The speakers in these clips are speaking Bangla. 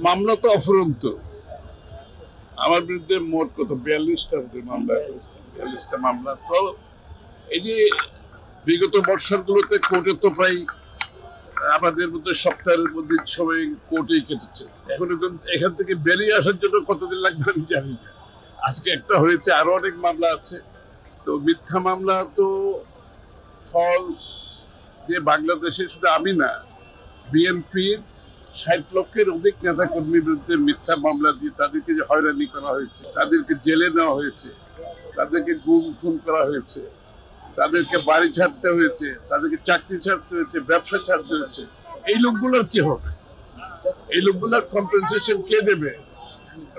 মামলা তো অফুরন্ত। আমার বিরুদ্ধে মোট কত 42টা মামলা, 42টা মামলা। তো এই যে বিগত বর্ষগুলোতে কোর্টে তো প্রায় আমাদের মধ্যে সপ্তাহের মধ্যে সবাই কোর্টেই কেটেছে। এখন এখান থেকে বেরিয়ে আসার জন্য কতদিন লাগবে আমি জানি না। আজকে একটা হয়েছে, আরো অনেক মামলা আছে। তো মিথ্যা মামলা তো ফল যে বাংলাদেশে শুধু আমি না, বিএনপির 60 লক্ষের অধিক নেতা কর্মীর বিরুদ্ধে মিথ্যা মামলা দিয়ে তাদেরকে যে হয়রানি করা হয়েছে, তাদেরকে জেলে নেওয়া হয়েছে, তাদেরকে গুম খুন করা হয়েছে, তাদেরকে বাড়ি ছাড়তে হয়েছে, তাদেরকে চাকরি ছাড়তে হয়েছে, ব্যবসা ছাড়তে হয়েছে। এই লোকগুলোর কি হবে? এই লোকগুলোর কম্পেনসেশন কে দেবে?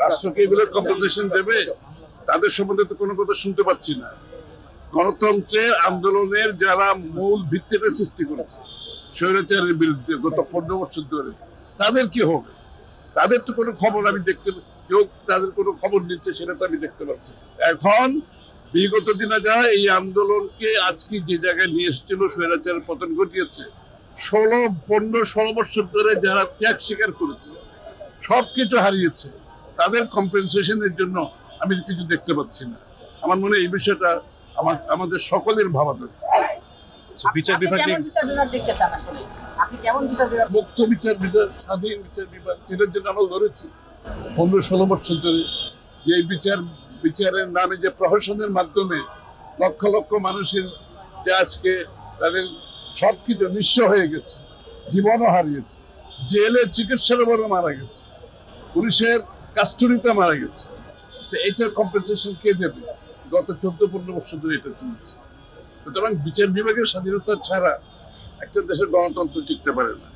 রাষ্ট্রকে এগুলোর কম্পেনসেশন দেবে? তাদের সম্বন্ধে তো কোনো কথা শুনতে পাচ্ছি না। গণতন্ত্রের আন্দোলনের যারা মূল ভিত্তিটা সৃষ্টি করেছে স্বৈরাচারের বিরুদ্ধে গত 15 বছর ধরে, তাদের কি হবে? তাদের তো কোনো খবর আমি দেখতে, কেউ তাদের কোনো খবর নিচ্ছে সেটা তো আমি দেখতে পাচ্ছি। এখন বিগত দিনে যারা এই আন্দোলনকে আজকে যে জায়গায় নিয়ে এসেছিল, স্বৈরাচারের পতন ঘটিয়েছে, 15-16 বছর ধরে যারা ত্যাগ স্বীকার করেছে, সবকিছু হারিয়েছে, তাদের কম্পেনসেশনের জন্য আমি কিছু দেখতে পাচ্ছি না। আমার মনে হয় এই বিষয়টা আমাদের সকলের ভাবা দরকার। বিচার বিভাগ মুক্ত বিচার বিভাগ, স্বাধীন বিচার বিভাগ, এটার জন্য আমরা লড়েছি 15-16 বছর ধরে। যে বিচারের নামে যে প্রহসনের মাধ্যমে লক্ষ লক্ষ মানুষের যে আজকে তাদের সবকিছু নিঃস্ব হয়ে গেছে, জীবনও হারিয়েছে, জেলে চিকিৎসার বড় মারা গেছে, পুলিশের কাস্টডিতে মারা গেছে। তো এইটার কম্পেনসেশন কে দেবে? গত 14-15 বছর ধরে এটা চলছে। সুতরাং বিচার বিভাগের স্বাধীনতা ছাড়া একটা দেশের গণতন্ত্র টিকতে পারে না।